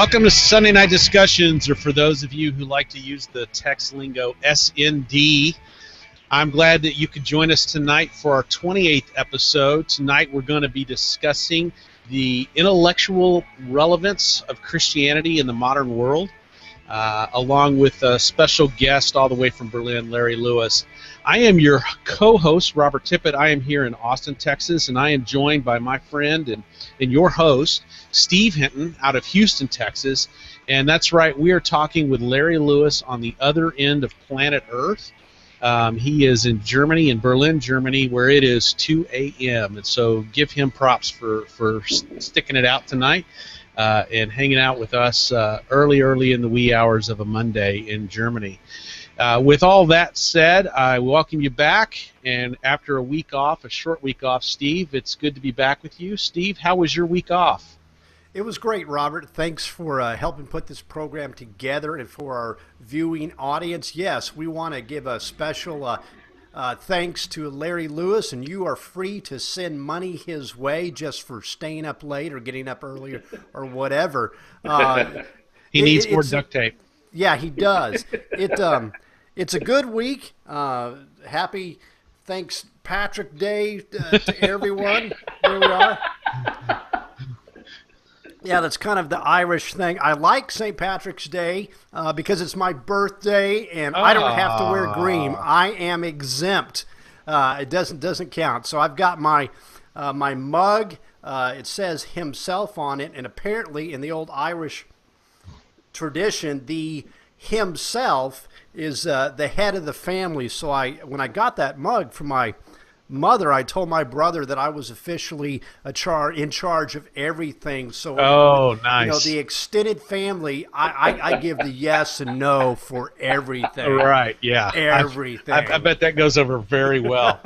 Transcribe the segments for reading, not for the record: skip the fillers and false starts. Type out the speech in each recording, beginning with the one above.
Welcome to Sunday Night Discussions, or for those of you who like to use the text lingo, SND. I'm glad that you could join us tonight for our 28th episode. Tonight we're going to be discussing the intellectual relevance of Christianity in the modern world, along with a special guest all the way from Berlin, Larry Lewis. I am your co-host, Robert Tippett. I am here in Austin, Texas, and I am joined by my friend and your host, Steve Hinton, out of Houston, Texas. And that's right, we are talking with Larry Lewis on the other end of planet Earth. He is in Germany, in Berlin, Germany, where it is 2 a.m. And so give him props for sticking it out tonight and hanging out with us early in the wee hours of a Monday in Germany. With all that said, I welcome you back, and after a week off, a short week off, Steve, it's good to be back with you. Steve, how was your week off? It was great, Robert. Thanks for helping put this program together, and for our viewing audience. Yes, we want to give a special thanks to Larry Lewis, and you are free to send money his way just for staying up late or getting up earlier or whatever. He needs more duct tape. Yeah, he does. It's a good week. Happy Thanks Patrick Day to everyone. There we are. Yeah, that's kind of the Irish thing. I like St. Patrick's Day because it's my birthday, and I don't have to wear green. I am exempt. It doesn't count. So I've got my mug. It says himself on it, and apparently in the old Irish tradition, the himself is the head of the family. So when I got that mug from my mother, I told my brother that I was officially in charge of everything. So nice. The extended family, I give the yes and no for everything. Right, yeah. Everything. I bet that goes over very well.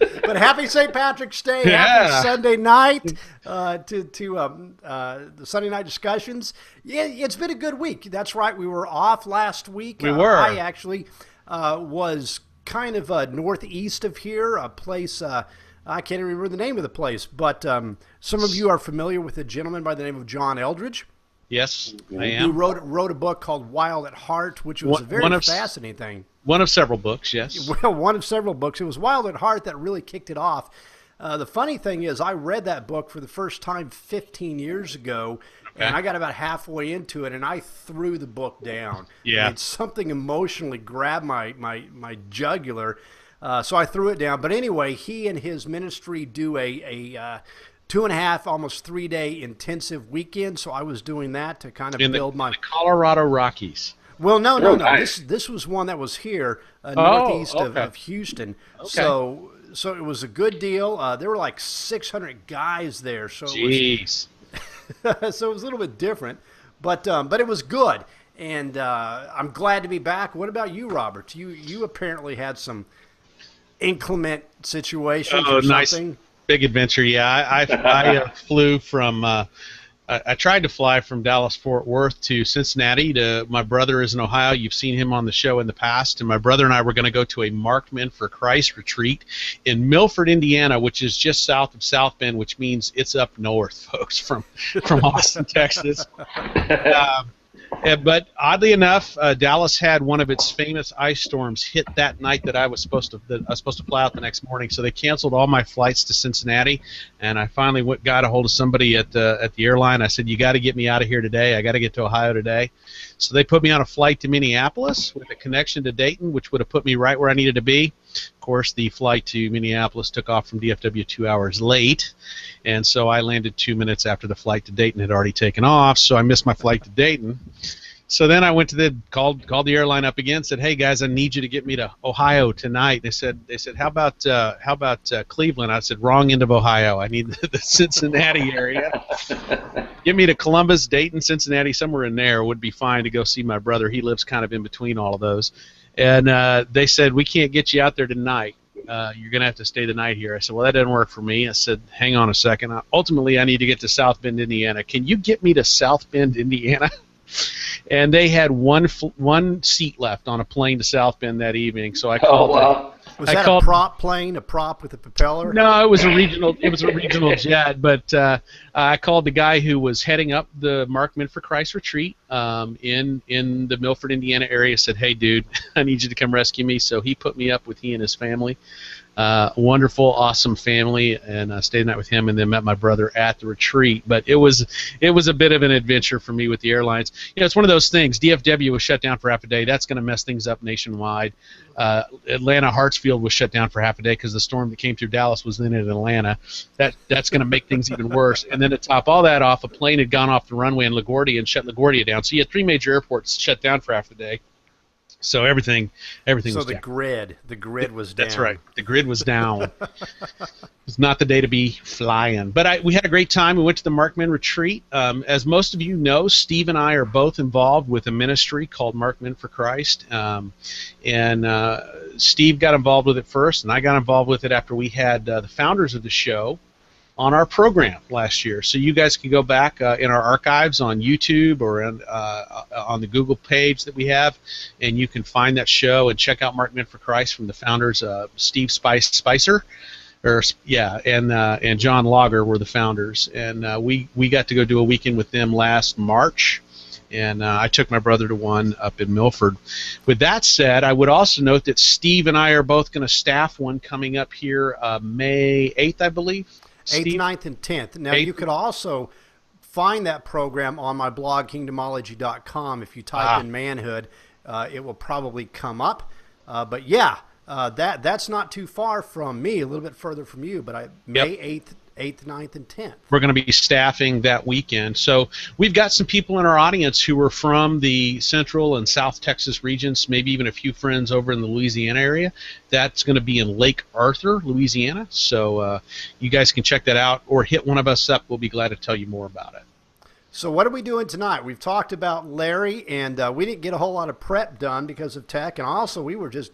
But happy St. Patrick's Day. Yeah. Happy Sunday night to the Sunday Night Discussions. Yeah, it's been a good week. That's right. We were off last week. We were. I actually was kind of northeast of here, a place, I can't even remember the name of the place, but some of you are familiar with a gentleman by the name of John Eldredge. Yes, I am. Who wrote a book called Wild at Heart, which was a very fascinating thing. One of several books, yes. Well, one of several books. It was Wild at Heart that really kicked it off. The funny thing is, I read that book for the first time 15 years ago, and I got about halfway into it, and I threw the book down. Yeah. And something emotionally grabbed my jugular, so I threw it down. But anyway, he and his ministry do a 2.5, almost 3-day intensive weekend, so I was doing that to kind of build my... the Colorado Rockies. Well, no. This was one that was here, northeast of Houston. Okay. So it was a good deal. There were like 600 guys there. So Jeez. So it was a little bit different, but it was good. And I'm glad to be back. What about you, Robert? You apparently had some inclement situations or something. Nice. Big adventure, yeah. I flew from... I tried to fly from Dallas-Fort Worth to Cincinnati. My brother is in Ohio. You've seen him on the show in the past. And my brother and I were going to go to a Marked Men for Christ retreat in Milford, Indiana, which is just south of South Bend, which means it's up north, folks, from Austin, Texas. But oddly enough, Dallas had one of its famous ice storms hit that night that I was supposed to fly out the next morning. So they canceled all my flights to Cincinnati, and I finally got a hold of somebody at the airline. I said, "You got to get me out of here today. I got to get to Ohio today." So they put me on a flight to Minneapolis with a connection to Dayton, which would have put me right where I needed to be. Of course, the flight to Minneapolis took off from DFW 2 hours late, and so I landed 2 minutes after the flight to Dayton had already taken off, so I missed my flight to Dayton. So then I went to called the airline up again, said, "Hey guys, I need you to get me to Ohio tonight." They said, "How about Cleveland?" I said, "Wrong end of Ohio. I need the Cincinnati area. Get me to Columbus, Dayton, Cincinnati, somewhere in there would be fine to go see my brother. He lives kind of in between all of those." And they said, "We can't get you out there tonight. You're going to have to stay the night here." I said, "Well, that doesn't work for me." I said, "Hang on a second. Ultimately, I need to get to South Bend, Indiana. Can you get me to South Bend, Indiana?" And they had one seat left on a plane to South Bend that evening, so I called. Was that a prop plane, a prop with a propeller? No, it was a regional. It was a regional jet. But I called the guy who was heading up the Mark Men for Christ retreat in the Milford, Indiana area. Said, "Hey, dude, I need you to come rescue me." So he put me up with he and his family. Wonderful, awesome family, and I stayed the night with him, and then met my brother at the retreat. But it was a bit of an adventure for me with the airlines. You know, it's one of those things. DFW was shut down for half a day. That's going to mess things up nationwide. Atlanta Hartsfield was shut down for half a day because the storm that came through Dallas was then in Atlanta. That's going to make things even worse. And then to top all that off, a plane had gone off the runway in LaGuardia and shut LaGuardia down. So you had 3 major airports shut down for half the day. So everything was down. So the grid was down. That's right. The grid was down. It's not the day to be flying. But we had a great time. We went to the Mark Men retreat. As most of you know, Steve and I are both involved with a ministry called Mark Men for Christ. Steve got involved with it first, and I got involved with it after we had the founders of the show on our program last year. So you guys can go back in our archives on YouTube or on the Google page that we have, and you can find that show and check out Mark Men for Christ from the founders, Steve Spicer, and John Lager were the founders. And we got to go do a weekend with them last March. And I took my brother to one up in Milford. With that said, I would also note that Steve and I are both going to staff one coming up here May 8th, I believe. 8th, 9th, and 10th. Now, you could also find that program on my blog, kingdomology.com. If you type in manhood, it will probably come up. But yeah, that's not too far from me, a little bit further from you, but May 8th, 9th, and 10th. We're going to be staffing that weekend. So we've got some people in our audience who are from the Central and South Texas regions, maybe even a few friends over in the Louisiana area. That's going to be in Lake Arthur, Louisiana. So you guys can check that out or hit one of us up. We'll be glad to tell you more about it. So what are we doing tonight? We've talked about Larry, and we didn't get a whole lot of prep done because of tech, and also we were just...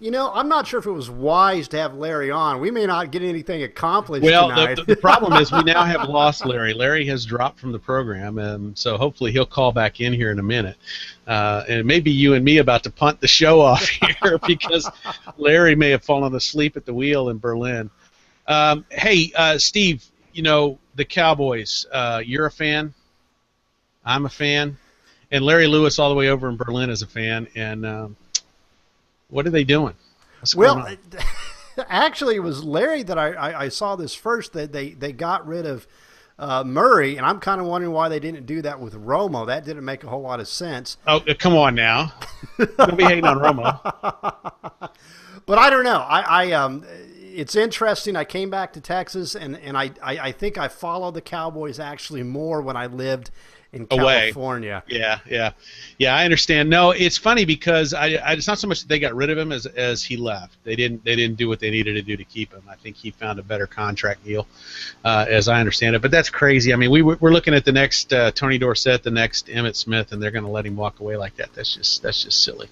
You know, I'm not sure if it was wise to have Larry on. We may not get anything accomplished tonight. Well, the problem is we now have lost Larry. Larry has dropped from the program, and so hopefully he'll call back in here in a minute. And it may be you and me about to punt the show off here because Larry may have fallen asleep at the wheel in Berlin. Hey, Steve, you know, the Cowboys, you're a fan. I'm a fan. And Larry Lewis all the way over in Berlin is a fan. And what are they doing? Well, actually, it was Larry that I saw this first. That they got rid of Murray, and I'm kind of wondering why they didn't do that with Romo. That didn't make a whole lot of sense. Oh, come on now. Don't be hating on Romo. But I don't know. It's interesting. I came back to Texas, and I think I followed the Cowboys actually more when I lived in California. Yeah. I understand. No, it's funny because it's not so much that they got rid of him as he left. They didn't do what they needed to do to keep him. I think he found a better contract deal, as I understand it. But that's crazy. I mean, we're looking at the next Tony Dorsett, the next Emmitt Smith, and they're going to let him walk away like that. That's just silly.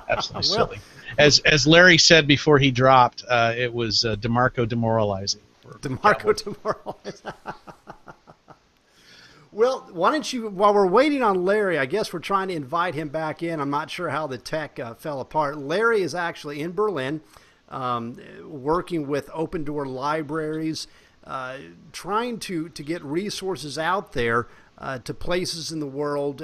Absolutely silly. As Larry said before he dropped, it was DeMarco demoralizing. DeMarco demoralizing. Well, why don't you, while we're waiting on Larry, I guess we're trying to invite him back in. I'm not sure how the tech fell apart. Larry is actually in Berlin working with Open Door Libraries, trying to get resources out there to places in the world.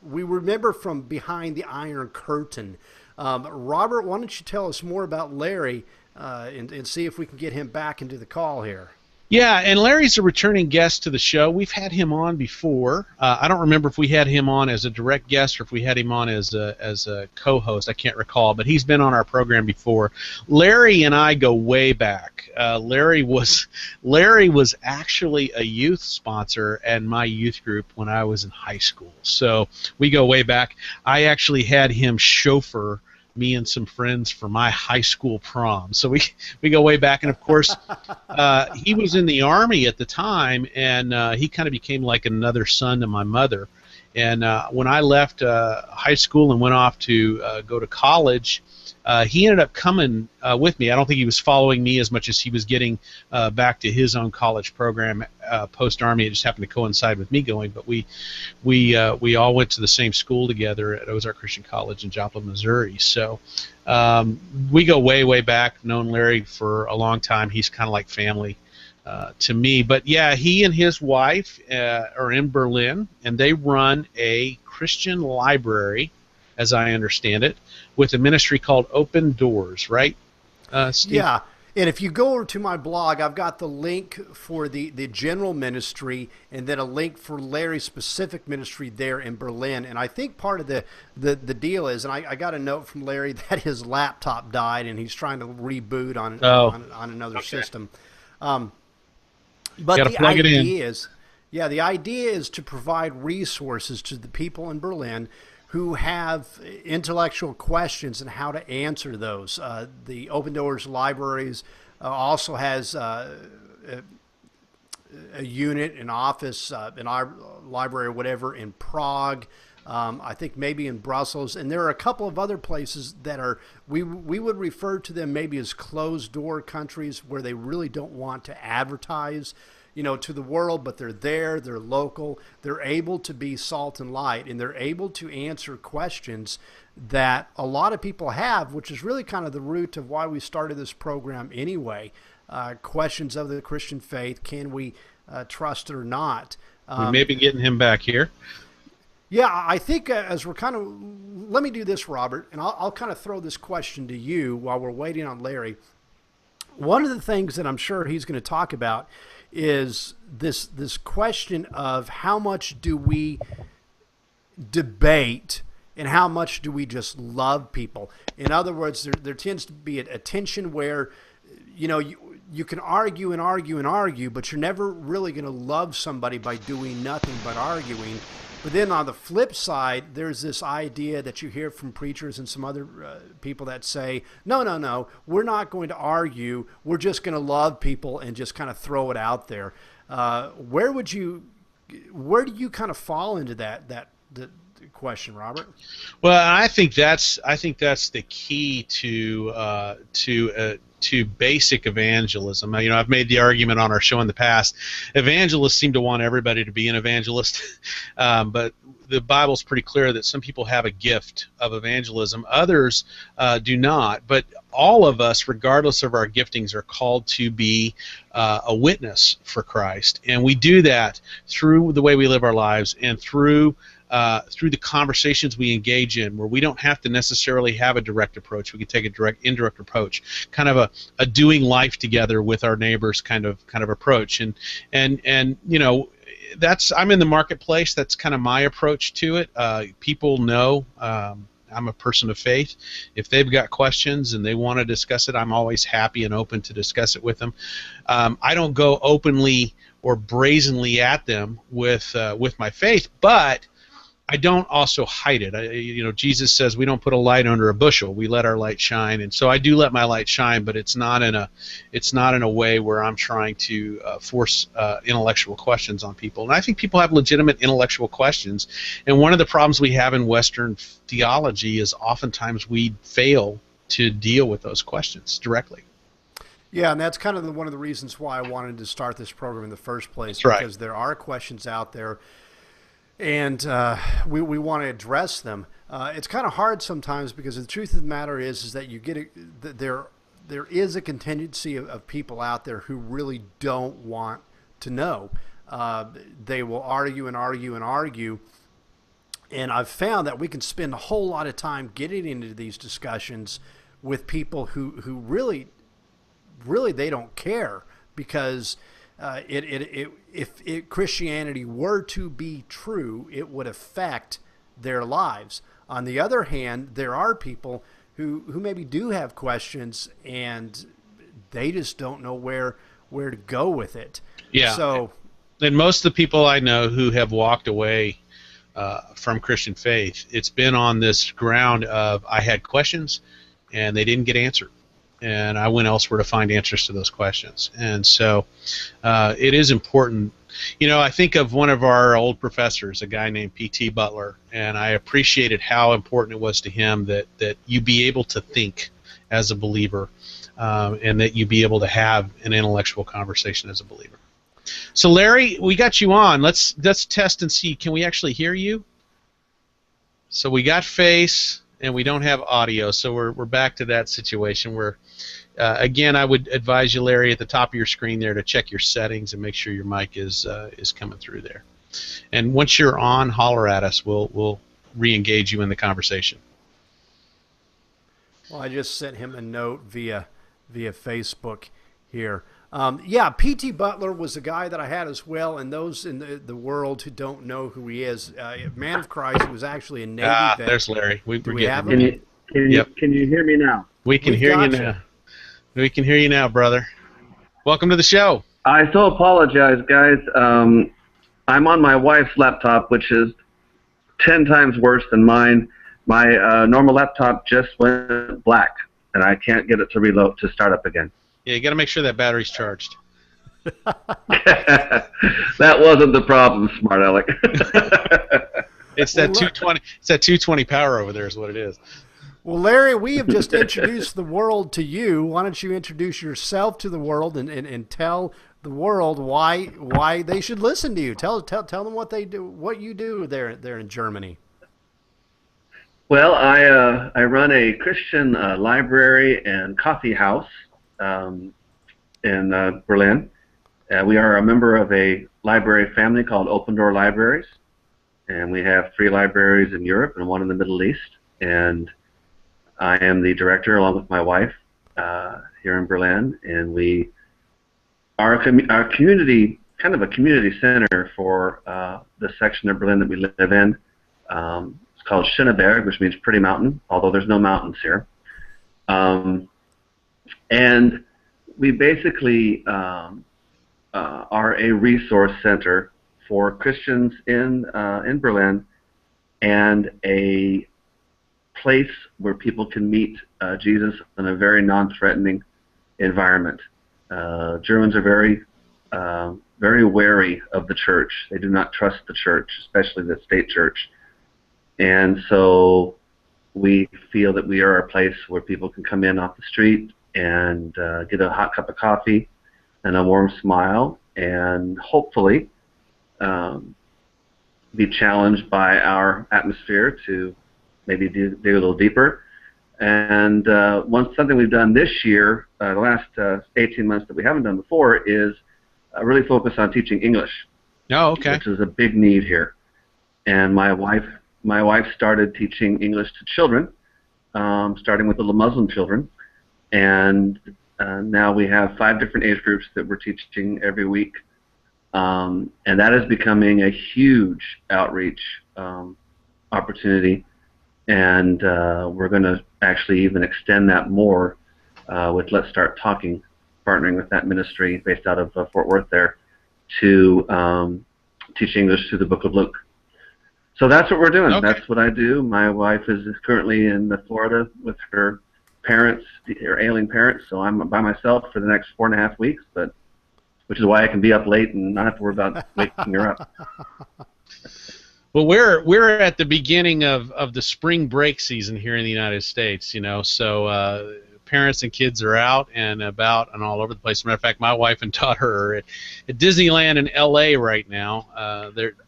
We remember from behind the Iron Curtain. Robert, why don't you tell us more about Larry and see if we can get him back into the call here. Yeah, and Larry's a returning guest to the show. We've had him on before. I don't remember if we had him on as a direct guest or if we had him on as a co-host. I can't recall, but he's been on our program before. Larry and I go way back. Larry was actually a youth sponsor at my youth group when I was in high school. So we go way back. I actually had him chauffeur me and some friends for my high school prom. So we go way back, and of course he was in the Army at the time, and he kind of became like another son to my mother. And when I left high school and went off to go to college, he ended up coming with me. I don't think he was following me as much as he was getting back to his own college program post-Army. It just happened to coincide with me going, but we all went to the same school together at Ozark Christian College in Joplin, Missouri. So we go way, way back. Known Larry for a long time. He's kind of like family to me. But yeah, he and his wife are in Berlin, and they run a Christian library, as I understand it, with a ministry called Open Doors, right, Steve? Yeah, and if you go over to my blog, I've got the link for the general ministry and then a link for Larry's specific ministry there in Berlin. And I think part of the deal is, and I got a note from Larry that his laptop died and he's trying to reboot on another system. But the idea is, the idea is to provide resources to the people in Berlin who have intellectual questions and how to answer those. The Open Doors Libraries also has a unit, an office, an library or whatever in Prague, I think maybe in Brussels, and there are a couple of other places that are, we would refer to them maybe as closed-door countries where they really don't want to advertise to the world, but they're there, they're local, they're able to be salt and light, and they're able to answer questions that a lot of people have, which is really kind of the root of why we started this program anyway. Questions of the Christian faith, can we trust it or not? We may be getting him back here. Yeah, I think as we're kind of, let me do this, Robert, and I'll kind of throw this question to you while we're waiting on Larry. One of the things that I'm sure he's going to talk about is this question of how much do we debate and how much do we just love people. In other words, there tends to be a tension where you can argue and argue and argue, but you're never really going to love somebody by doing nothing but arguing. But then on the flip side, there's this idea that you hear from preachers and some other people that say, no, we're not going to argue. We're just going to love people and just kind of throw it out there. Where do you kind of fall into that question, Robert? Well, I think that's the key to basic evangelism. I've made the argument on our show in the past. Evangelists seem to want everybody to be an evangelist, but the Bible's pretty clear that some people have a gift of evangelism, others do not. But all of us, regardless of our giftings, are called to be a witness for Christ, and we do that through the way we live our lives and through the conversations we engage in, where we don't have to necessarily have a direct approach. We can take a indirect approach, kind of a doing life together with our neighbors kind of approach. And I'm in the marketplace. That's kind of my approach to it. People know I'm a person of faith. If they've got questions and they want to discuss it, I'm always happy and open to discuss it with them. I don't go openly or brazenly at them with my faith, but I don't also hide it. Jesus says we don't put a light under a bushel. We let our light shine, and so I do let my light shine, but it's not in a way where I'm trying to force intellectual questions on people. And I think people have legitimate intellectual questions, and one of the problems we have in Western theology is oftentimes we fail to deal with those questions directly. Yeah, and that's kind of one of the reasons why I wanted to start this program in the first place, That's because right. there are questions out there. And we want to address them. It's kind of hard sometimes because the truth of the matter is that you get there is a contingency of people out there who really don't want to know. They will argue and argue and argue. And I've found that we can spend a whole lot of time getting into these discussions with people who really they don't care, because if Christianity were to be true, it would affect their lives. On the other hand, there are people who maybe do have questions and they just don't know where to go with it. Yeah. So, and most of the people I know who have walked away from Christian faith, it's been on this ground of I had questions and they didn't get answered, and I went elsewhere to find answers to those questions. And so it is important You know, I think of one of our old professors, a guy named P.T. Butler, and I appreciated how important it was to him that you be able to think as a believer, and that you be able to have an intellectual conversation as a believer. So, Larry, we got you on. Let's test and see. Can we actually hear you? So we got face, and we don't have audio. So we're back to that situation where, again, I would advise you, Larry, at the top of your screen there to check your settings and make sure your mic is coming through there. And once you're on, holler at us. We'll re-engage you in the conversation. Well, I just sent him a note via Facebook here. Yeah, P.T. Butler was a guy that I had as well, and those in the world who don't know who he is, man of Christ, he was actually a Navy vet. There's Larry. We have him? Can you hear me now? We can hear you now. We can hear you now, brother. Welcome to the show. I so apologize, guys. I'm on my wife's laptop, which is 10 times worse than mine. My normal laptop just went black, and I can't get it to reload to start up again. Yeah, you got to make sure that battery's charged. That wasn't the problem, smart Alec. It's that 220. It's that 220 power over there, is what it is. Well, Larry, we have just introduced the world to you. Why don't you introduce yourself to the world and tell the world why they should listen to you? Tell them what they do, what you do there in Germany. Well, I run a Christian library and coffee house in Berlin. We are a member of a library family called Open Door Libraries, and we have 3 libraries in Europe and 1 in the Middle East. And I am the director, along with my wife, here in Berlin. And we are our community, kind of a community center for the section of Berlin that we live in. It's called Schöneberg, which means pretty mountain, although there's no mountains here. And we basically are a resource center for Christians in Berlin, and a place where people can meet Jesus in a very non-threatening environment. Germans are very wary of the church. They do not trust the church, especially the state church. And so we feel that we are a place where people can come in off the street and get a hot cup of coffee and a warm smile, and hopefully be challenged by our atmosphere to maybe dig a little deeper. And something we've done this year, the last 18 months that we haven't done before, is really focus on teaching English. Oh, okay. Which is a big need here. And my wife started teaching English to children, starting with little Muslim children. And now we have 5 different age groups that we're teaching every week. And that is becoming a huge outreach opportunity. And we're going to actually even extend that more with Let's Start Talking, partnering with that ministry based out of Fort Worth there, to teach English through the Book of Luke. So that's what we're doing. Okay. That's what I do. My wife is currently in Florida with her parents, her ailing parents, so I'm by myself for the next 4.5 weeks, which is why I can be up late and not have to worry about waking her up. Well, we're at the beginning of the spring break season here in the United States, you know, so parents and kids are out and about and all over the place. As a matter of fact, my wife and daughter are at Disneyland in L.A. right now.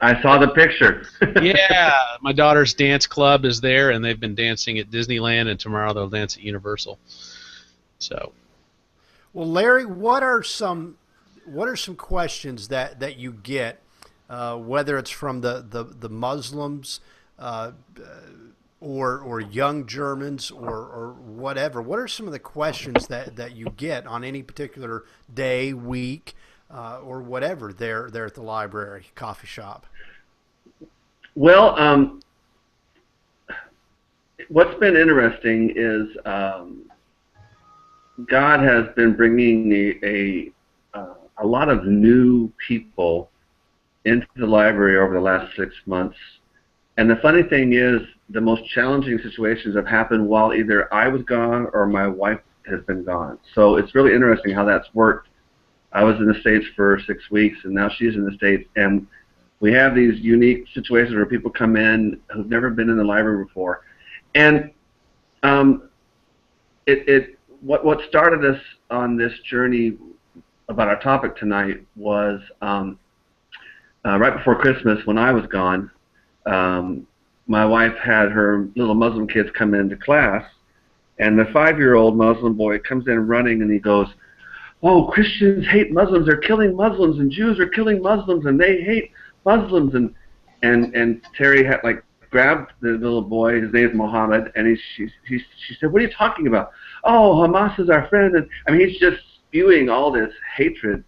I saw the picture. Yeah, my daughter's dance club is there, and they've been dancing at Disneyland, and tomorrow they'll dance at Universal. So, well, Larry, what are some questions that you get, whether it's from the Muslims, or young Germans or whatever? What are some of the questions that you get on any particular day, week, or whatever there at the library, coffee shop? Well, what's been interesting is God has been bringing a lot of new people into the library over the last 6 months. And the funny thing is, the most challenging situations have happened while either I was gone or my wife has been gone. So it's really interesting how that's worked. I was in the States for 6 weeks, and now she's in the States, and we have these unique situations where people come in who've never been in the library before, and what started us on this journey about our topic tonight was right before Christmas when I was gone. My wife had her little Muslim kids come into class, and the 5-year-old Muslim boy comes in running, and he goes, "Oh, Christians hate Muslims. They're killing Muslims, and Jews are killing Muslims, and they hate Muslims." And Terry had grabbed the little boy. His name's Mohammed, and she said, "What are you talking about?" "Oh, Hamas is our friend." And I mean, he's just spewing all this hatred.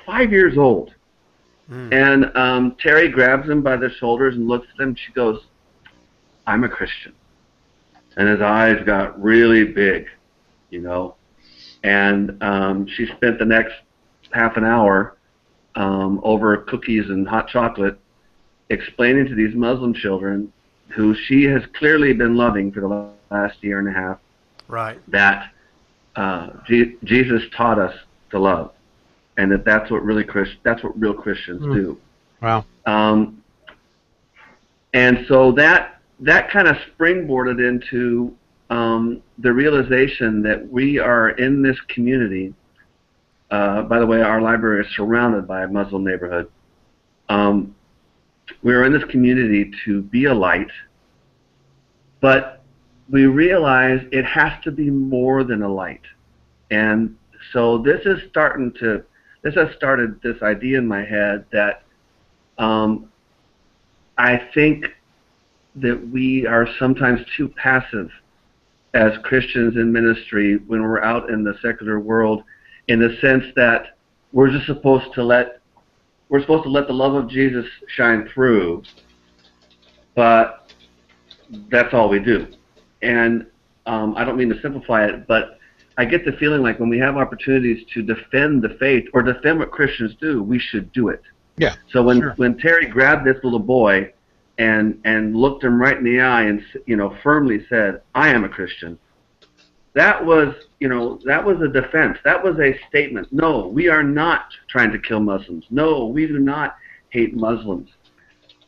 5 years old. And Terry grabs him by the shoulders and looks at him. She goes, "I'm a Christian." And his eyes got really big, you know. And she spent the next half an hour over cookies and hot chocolate explaining to these Muslim children, who she has clearly been loving for the last year and a half, right, that Jesus taught us to love, and that's what real Christians do. Wow. And so that kind of springboarded into the realization that we are in this community. By the way, our library is surrounded by a Muslim neighborhood. We're in this community to be a light, but we realize it has to be more than a light. And so this has started this idea in my head that I think that we are sometimes too passive as Christians in ministry when we're out in the secular world, in the sense that we're just supposed to let the love of Jesus shine through, but that's all we do. And I don't mean to simplify it, but I get the feeling like when we have opportunities to defend the faith or defend what Christians do, we should do it. Yeah. So when Terry grabbed this little boy and looked him right in the eye and firmly said, "I am a Christian," that was a defense. That was a statement. No, we are not trying to kill Muslims. No, we do not hate Muslims.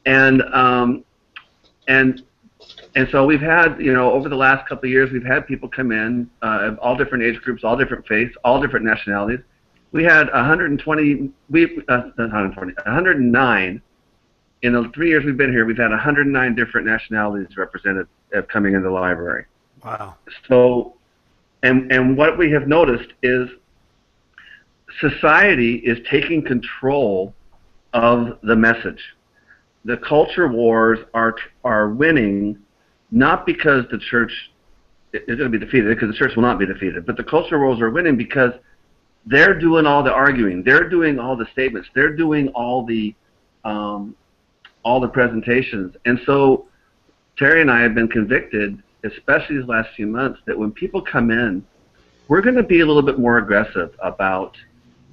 And so we've had, over the last couple of years, we've had people come in of all different age groups, all different faiths, all different nationalities. We had 109 in the 3 years we've been here. We've had 109 different nationalities represented coming into the library. Wow. So, and what we have noticed is society is taking control of the message. The culture wars are winning, not because the church is going to be defeated, because the church will not be defeated, but the culture wars are winning because they're doing all the arguing, they're doing all the statements, they're doing all the presentations. And so Terry and I have been convicted, especially these last few months, that when people come in, we're going to be a little bit more aggressive about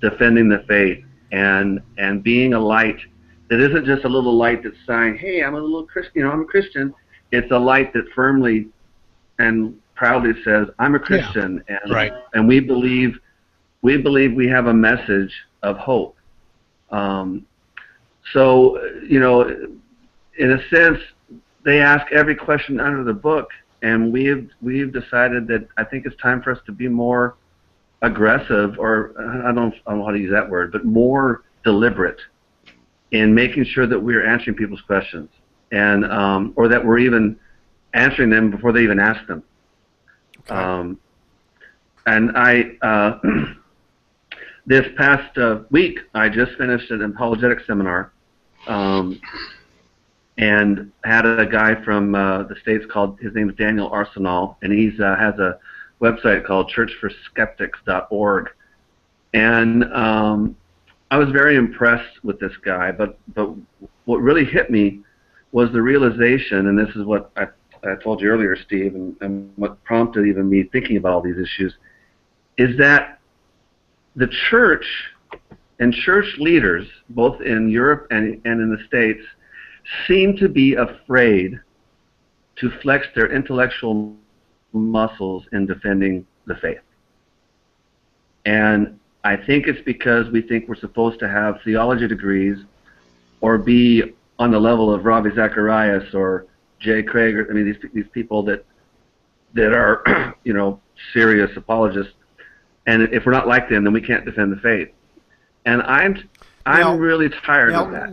defending the faith and being a light that isn't just a little light that's saying, "Hey, I'm a little Christian, I'm a Christian." It's a light that firmly and proudly says, "I'm a Christian," and we believe we have a message of hope. So, in a sense, they ask every question under the book, and we've decided that I think it's time for us to be more aggressive, or I don't know how to use that word, but more deliberate in making sure that we're answering people's questions, and or that we're even answering them before they even ask them. Okay. And I this past week I just finished an apologetic seminar, and had a guy from the States called, his name is Daniel Arsenal, and he's has a website called churchforskeptics.org, and I was very impressed with this guy, but what really hit me was the realization, and this is what I told you earlier, Steve, and what prompted even me thinking about all these issues, is that the church and church leaders, both in Europe and in the States, seem to be afraid to flex their intellectual muscles in defending the faith. And I think it's because we think we're supposed to have theology degrees or be on the level of Ravi Zacharias or Jay Craig. I mean, these people that are, you know, serious apologists. And if we're not like them, then we can't defend the faith. And I'm really tired of that.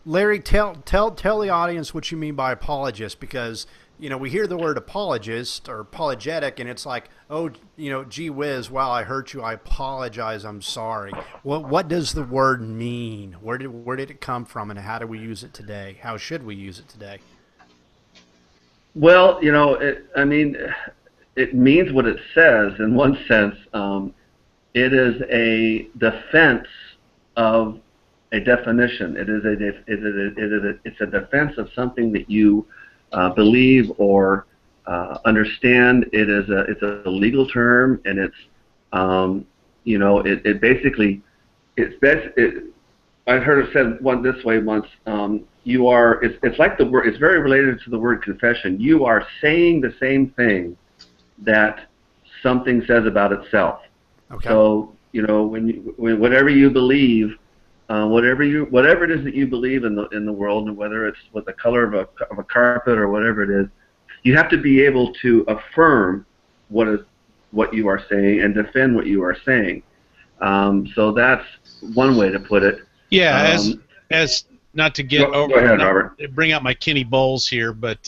Larry, tell the audience what you mean by apologist, because you know we hear the word apologist or apologetic, and it's like, oh, you know, gee whiz, wow, I hurt you, I apologize, I'm sorry. What does the word mean? Where did it come from, and how do we use it today? How should we use it today? Well, you know, it means what it says in one sense. It is a defense of a definition. It's a defense of something that you believe or understand. It's a legal term, and it's you know, it basically I heard it said this way once. It's like the word. It's very related to the word confession. You are saying the same thing that something says about itself. Okay. So, you know, when whatever you believe, whatever it is that you believe in the world, and whether it's with the color of a carpet or whatever it is, you have to be able to affirm what you are saying and defend what you are saying. So that's one way to put it. Yeah, as not to get go ahead, Robert. Bring out my Kenny Bowles here, but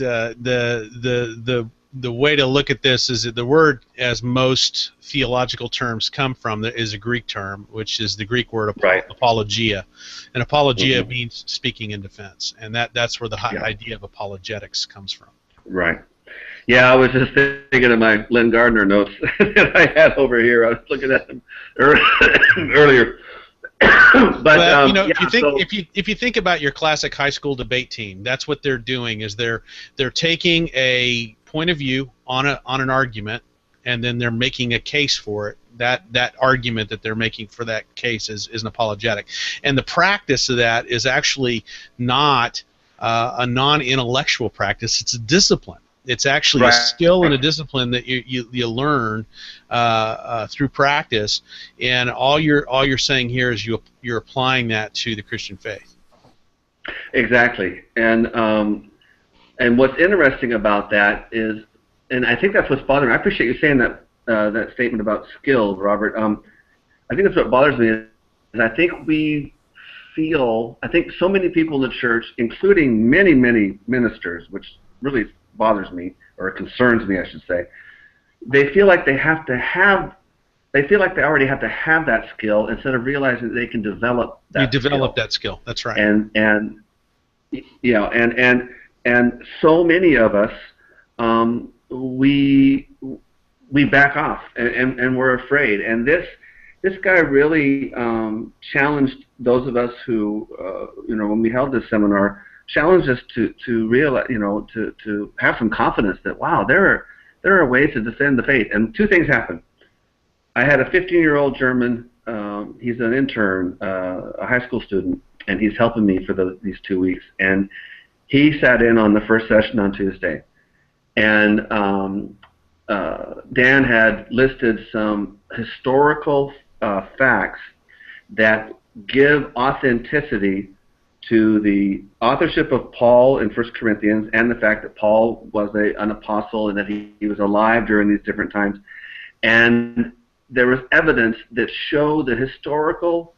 the way to look at this is that the word, as most theological terms come from, is a Greek term, which is the Greek word apologia. And apologia means speaking in defense, and that's where the idea of apologetics comes from. Right. Yeah, I was just thinking of my Len Gardner notes that I had over here. I was looking at them earlier. But you know, if you think about your classic high school debate team, that's what they're doing. Is they're taking a point of view on an argument, and then they're making a case for it. That argument that they're making for that case is an apologetic, and the practice of that is actually not a non-intellectual practice. It's a discipline. It's actually a skill and a discipline that you learn through practice, and all you're saying here is you're applying that to the Christian faith. Exactly, and what's interesting about that is, and I think that's what's bothering me. I appreciate you saying that that statement about skill, Robert. I think that's what bothers me. Is I think so many people in the church, including many ministers, which really bothers me, or concerns me, I should say. They feel like they already have to have that skill, instead of realizing that they can develop that skill. You develop that skill. That's right. And you know, and so many of us, we back off, and we're afraid. And this guy really challenged those of us who, you know, when we held this seminar, challenged us to realize, you know, to have some confidence that, wow, there are ways to defend the faith. And two things happened. I had a 15-year-old German. He's an intern, a high school student, and he's helping me for these 2 weeks. And he sat in on the first session on Tuesday. And Dan had listed some historical facts that give authenticity to the authorship of Paul in 1 Corinthians, and the fact that Paul was an apostle and that he was alive during these different times. And there was evidence that showed the historical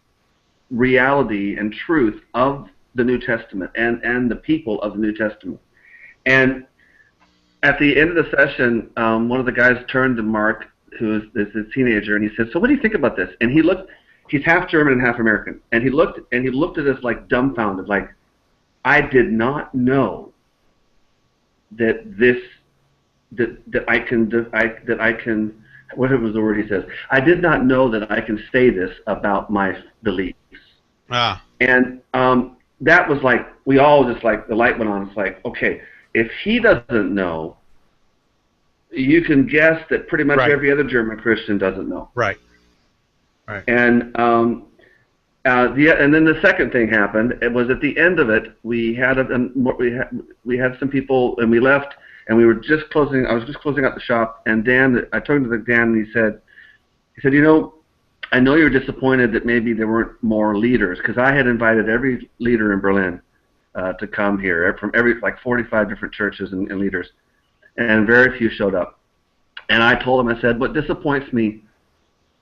reality and truth of the New Testament and the people of the New Testament. And at the end of the session, one of the guys turned to Mark, who is a teenager, and he said, "So what do you think about this?" And he looked. He's half German and half American, and he looked at us like dumbfounded, like, I did not know that I can. What was the word he says? I did not know that I can say this about my beliefs. And that was like, we all just, like, the light went on. It's like, okay, if he doesn't know, you can guess that pretty much every other German Christian doesn't know. Right. Right. And and then the second thing happened. It was at the end of it. We had some people, and we left, and we were just closing. I was just closing out the shop, and I turned to Dan, and he said, you know, I know you're disappointed that maybe there weren't more leaders, because I had invited every leader in Berlin to come here from like 45 different churches and leaders, and very few showed up. And I told them, I said, what disappoints me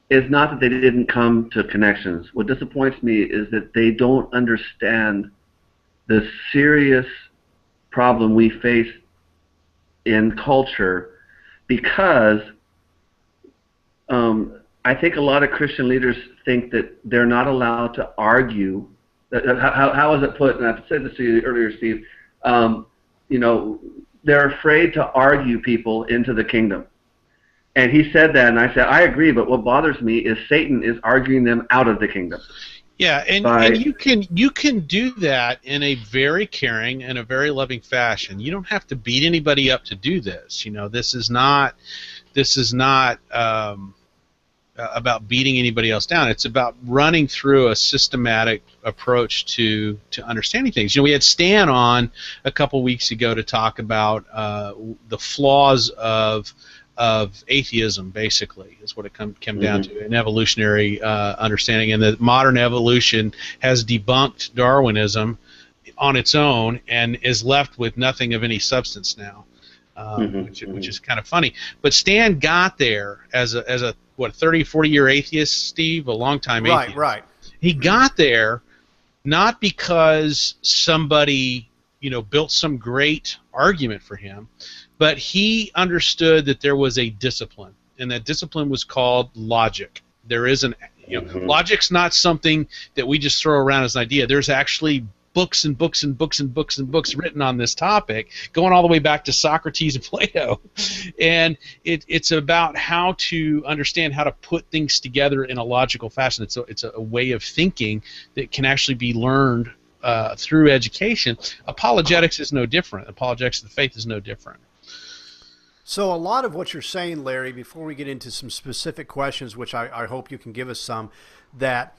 is not that they didn't come to Connections. What disappoints me is that they don't understand the serious problem we face in culture, because I think a lot of Christian leaders think that they're not allowed to argue. How was it put? And I've said this to you earlier, Steve. You know, they're afraid to argue people into the kingdom. And he said that, and I said, I agree, but what bothers me is Satan is arguing them out of the kingdom. Yeah, and you can do that in a very caring and a very loving fashion. You don't have to beat anybody up to do this. You know, this is not about beating anybody else down. It's about running through a systematic approach to understanding things. You know, we had Stan on a couple weeks ago to talk about the flaws of atheism, basically, is what it came down to, an evolutionary understanding, and that modern evolution has debunked Darwinism on its own and is left with nothing of any substance now, which is kind of funny. But Stan got there as a 30, 40-year atheist, Steve, a long-time atheist. Right. He got there not because somebody, you know, built some great argument for him, but he understood that there was a discipline, and that discipline was called logic. There is logic's not something that we just throw around as an idea. There's actually books and books and books and books and books written on this topic, going all the way back to Socrates and Plato. And it's about how to understand how to put things together in a logical fashion. It's a way of thinking that can actually be learned through education. Apologetics is no different. Apologetics of the faith is no different. So a lot of what you're saying, Larry, before we get into some specific questions, which I hope you can give us some, that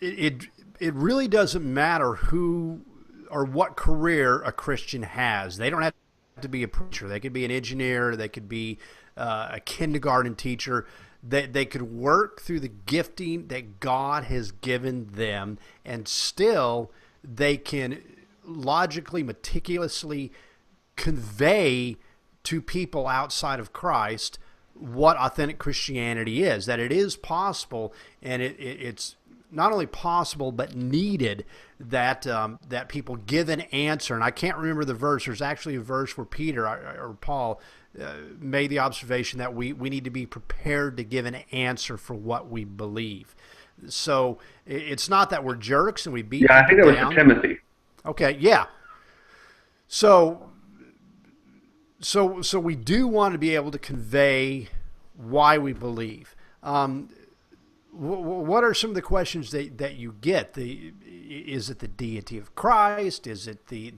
it really doesn't matter who or what career a Christian has. They don't have to be a preacher. They could be an engineer. They could be a kindergarten teacher. They could work through the gifting that God has given them, and still they can logically, meticulously convey to people outside of Christ what authentic Christianity is, that it is possible, and it's not only possible but needed that that people give an answer. And I can't remember the verse. There's actually a verse where Peter or Paul made the observation that we need to be prepared to give an answer for what we believe. So it's not that we're jerks and we beat I think that was down. for Timothy. Okay, yeah. So we do want to be able to convey why we believe. What are some of the questions that you get? Is it the deity of Christ? Is it the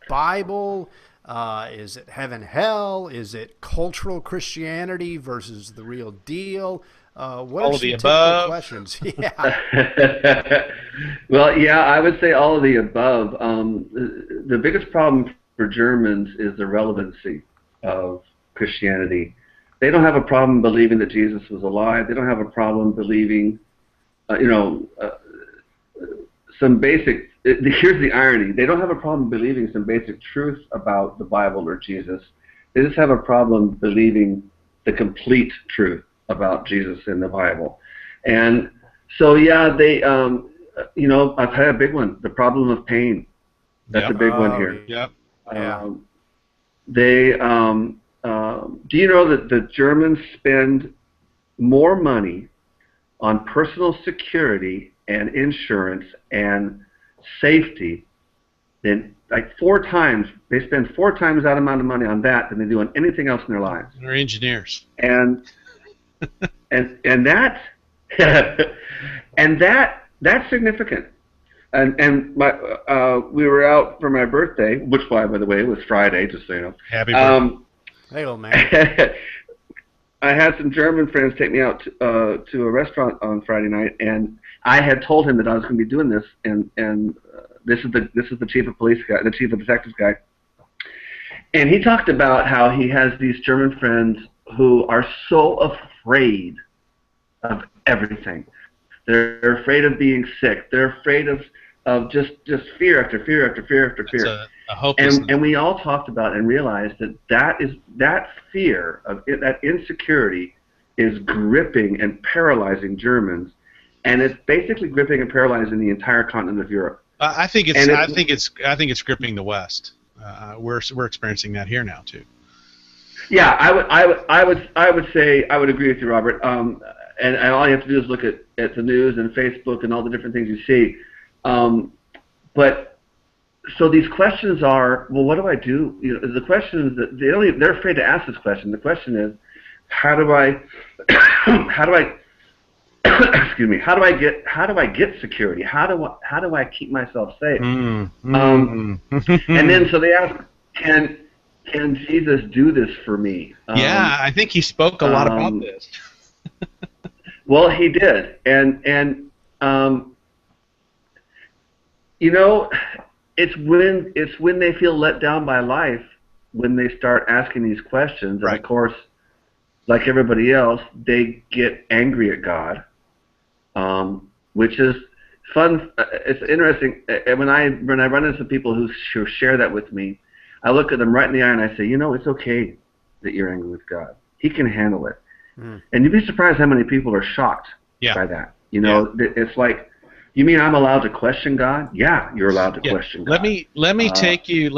Bible? Is it heaven, hell? Is it cultural Christianity versus the real deal? What all are of the some above questions? Yeah. Well, yeah, I would say all of the above. The biggest problem for Germans is the relevancy of Christianity. They don't have a problem believing that Jesus was alive. They don't have a problem believing, some basic. Here's the irony: they don't have a problem believing some basic truth about the Bible or Jesus. They just have a problem believing the complete truth about Jesus in the Bible. And so, yeah, they, I've had a big one: the problem of pain. That's a big one here. Yep. Do you know that the Germans spend more money on personal security and insurance and safety than like 4 times? They spend 4 times that amount of money on that than they do on anything else in their lives. They're engineers. And that and that's significant. And we were out for my birthday, which, by the way, was Friday, just so you know. Happy birthday. Hey, old man. I had some German friends take me out to a restaurant on Friday night, and I had told him that I was going to be doing this, and this is the chief of police guy, the chief of detectives guy, and he talked about how he has these German friends who are so afraid of everything. They're afraid of being sick. They're afraid of just fear after fear after fear after fear. That's a hopelessness. And we all talked about and realized that fear of that insecurity is gripping and paralyzing Germans, and it's basically gripping and paralyzing the entire continent of Europe. I think it's gripping the West. We're experiencing that here now too. Yeah, I would say I would agree with you, Robert. And all you have to do is look at the news and Facebook and all the different things you see. But so these questions are, well, what do I do? You know, the question is that they're afraid to ask this question. The question is, how do I excuse me, how do I get security? How do I keep myself safe? And then so they ask, can Jesus do this for me? Yeah, I think he spoke a lot about this. Well, he did, and you know, it's when they feel let down by life when they start asking these questions. Right. And of course, like everybody else, they get angry at God, which is fun. It's interesting. When I run into people who share that with me, I look at them right in the eye and I say, you know, it's okay that you're angry with God. He can handle it. And you'd be surprised how many people are shocked by that. You know, it's like, you mean I'm allowed to question God? Yeah, you're allowed to question God. Let me take you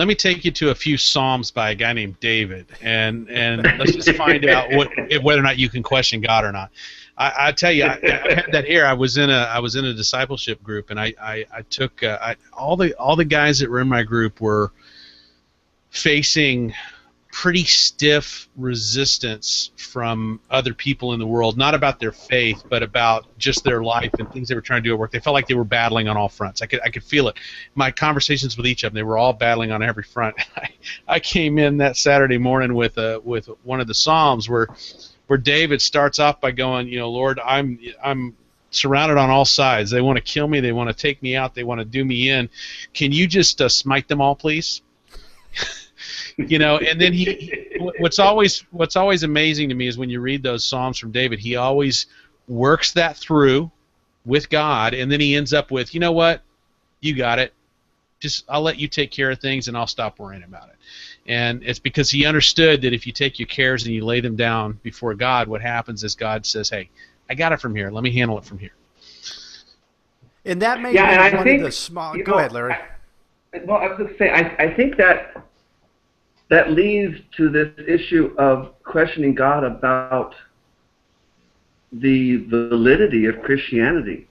to a few Psalms by a guy named David, and let's just find out whether or not you can question God or not. I tell you, I had that here. I was in a discipleship group, and I took all the guys that were in my group were facing pretty stiff resistance from other people in the world, not about their faith, but about just their life and things they were trying to do at work. They felt like they were battling on all fronts. I could feel it. My conversations with each of them, they were all battling on every front. I came in that Saturday morning with one of the Psalms where David starts off by going, you know, Lord, I'm surrounded on all sides. They want to kill me. They want to take me out. They want to do me in. Can you just smite them all, please? You know, and then what's always amazing to me is when you read those Psalms from David, he always works that through with God, and then he ends up with, you know what, you got it. Just I'll let you take care of things, and I'll stop worrying about it. And it's because he understood that if you take your cares and you lay them down before God, what happens is God says, hey, I got it from here. Let me handle it from here. And that may be one of the small... Go ahead, Larry. Well, I was going to say, I think that leads to this issue of questioning God about the validity of Christianity,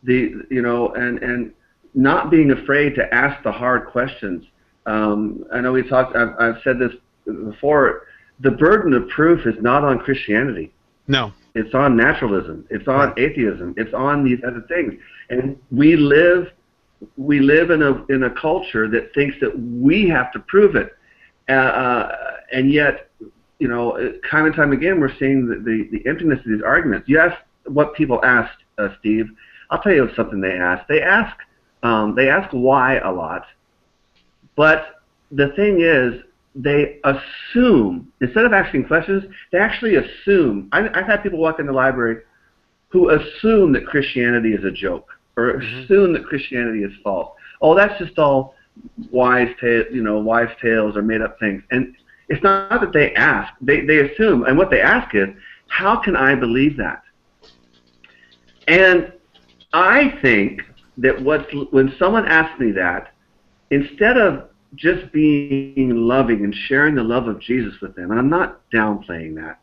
and not being afraid to ask the hard questions. I know I've said this before. The burden of proof is not on Christianity. No, it's on naturalism. It's on atheism. It's on these other things, and we live in a culture that thinks that we have to prove it. And yet, you know, time and time again, we're seeing the emptiness of these arguments. You asked what people asked, Steve. I'll tell you something they ask. They ask why a lot, but the thing is, they assume, instead of asking questions, they actually assume. I've had people walk in the library who assume that Christianity is a joke, or assume that Christianity is false. Oh, that's just all wives' tales or made-up things. And it's not that they ask; they assume. And what they ask is, how can I believe that? And I think that when someone asks me that, instead of just being loving and sharing the love of Jesus with them, and I'm not downplaying that,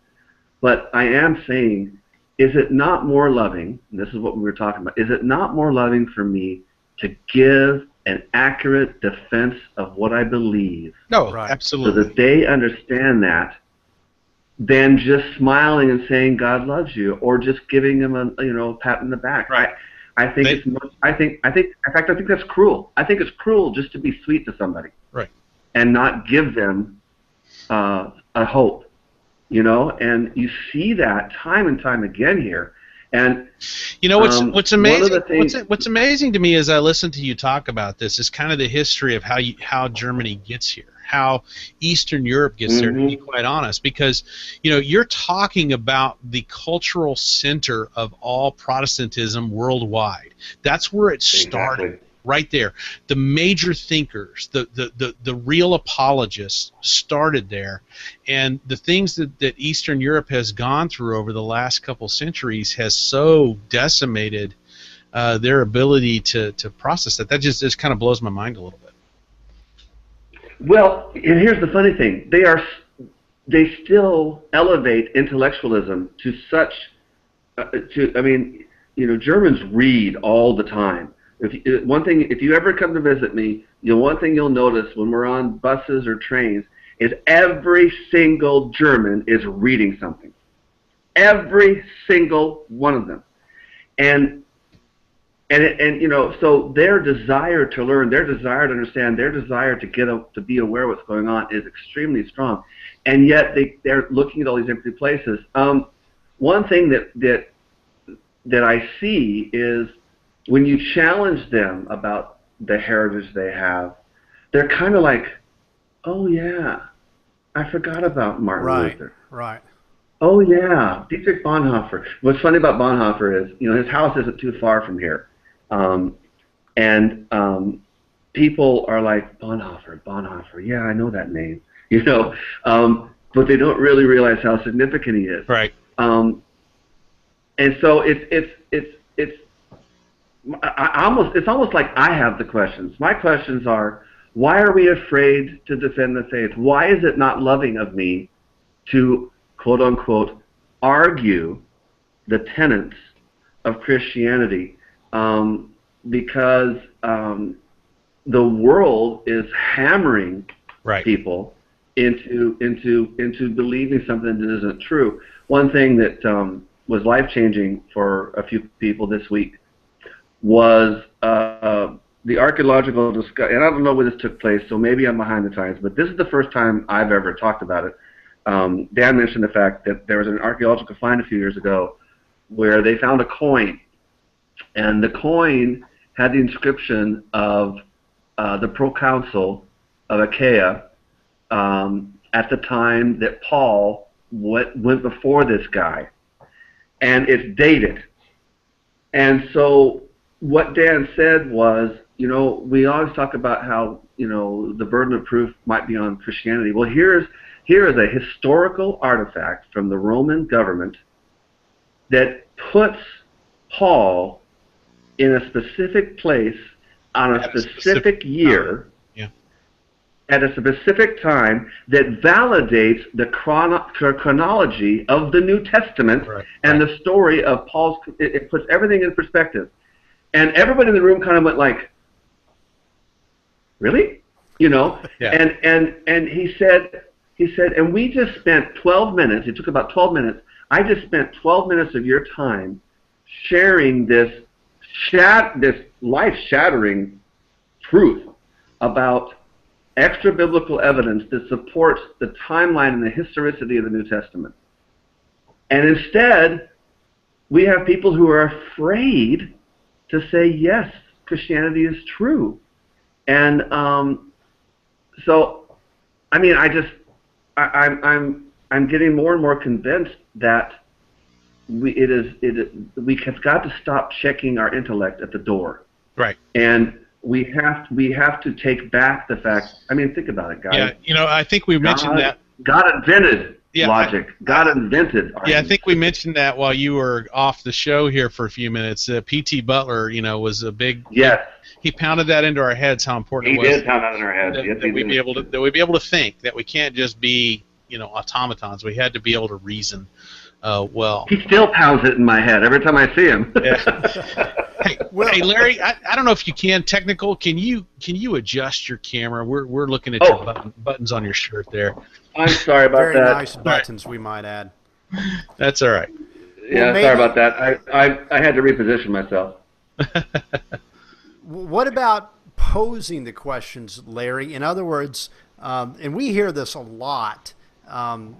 but I am saying, is it not more loving, and this is what we were talking about, is it not more loving for me to give an accurate defense of what I believe? No, right. Absolutely. So that they understand that, than just smiling and saying God loves you, or just giving them a pat in the back. Right. I think in fact, I think that's cruel. I think it's cruel just to be sweet to somebody, right, and not give them a hope, And you see that time and time again here. And you know what's amazing? What's amazing to me as I listen to you talk about this is kind of the history of how Germany gets here. how Eastern Europe gets there, to be quite honest, because you're talking about the cultural center of all Protestantism worldwide. That's where it started. Exactly. Right there. The major thinkers, the real apologists started there. And the things that Eastern Europe has gone through over the last couple centuries has so decimated their ability to process that. That just kind of blows my mind a little bit. Well, and here's the funny thing. They still elevate intellectualism to such, Germans read all the time. If you ever come to visit me, one thing you'll notice when we're on buses or trains is every single German is reading something. Every single one of them. And so their desire to learn, their desire to understand, their desire to be aware of what's going on is extremely strong. And yet they're looking at all these empty places. One thing that I see is, when you challenge them about the heritage they have, they're kind of like, oh yeah, I forgot about Martin Luther. Right. Oh yeah, Dietrich Bonhoeffer. What's funny about Bonhoeffer is, his house isn't too far from here. People are like, Bonhoeffer, yeah, I know that name. But they don't really realize how significant he is. Right. And so it's almost like I have the questions. My questions are, why are we afraid to defend the faith? Why is it not loving of me to, quote unquote, argue the tenets of Christianity? Because the world is hammering people into believing something that isn't true. One thing that was life-changing for a few people this week was the archaeological discovery, and I don't know where this took place, so maybe I'm behind the times, but this is the first time I've ever talked about it. Dan mentioned the fact that there was an archaeological find a few years ago where they found a coin, and the coin had the inscription of the proconsul of Achaia at the time that Paul went before this guy, and it's dated. And so what Dan said was, we always talk about how, the burden of proof might be on Christianity. Well, here is a historical artifact from the Roman government that puts Paul in a specific place on a specific year, at a specific time, that validates the chronology of the New Testament and the story of Paul's. It puts everything in perspective. And everybody in the room kind of went like, really? And he said, and we just spent 12 minutes, it took about 12 minutes, I just spent 12 minutes of your time sharing this life-shattering truth about extra-biblical evidence that supports the timeline and the historicity of the New Testament. And instead, we have people who are afraid to say, yes, Christianity is true. And so, I'm getting more and more convinced that we have got to stop checking our intellect at the door. Right. And we have to take back the fact. Think about it, guys. Yeah, I think we mentioned that God invented logic. God invented arguments. Yeah, I think we mentioned that while you were off the show here for a few minutes. P.T. Butler, was a big. Yes. He pounded that into our heads how important it was. He did pound that in our heads. That we'd be able to think, that we can't just be automatons. We had to be able to reason. Well, he still pounds it in my head every time I see him. Yeah. Hey, Larry, I don't know if you can. Technical, can you adjust your camera? We're looking at your buttons on your shirt there. I'm sorry about Very that. Very nice buttons, we might add. That's all right. Yeah, sorry about that. I had to reposition myself. What about posing the questions, Larry? In other words, and we hear this a lot, and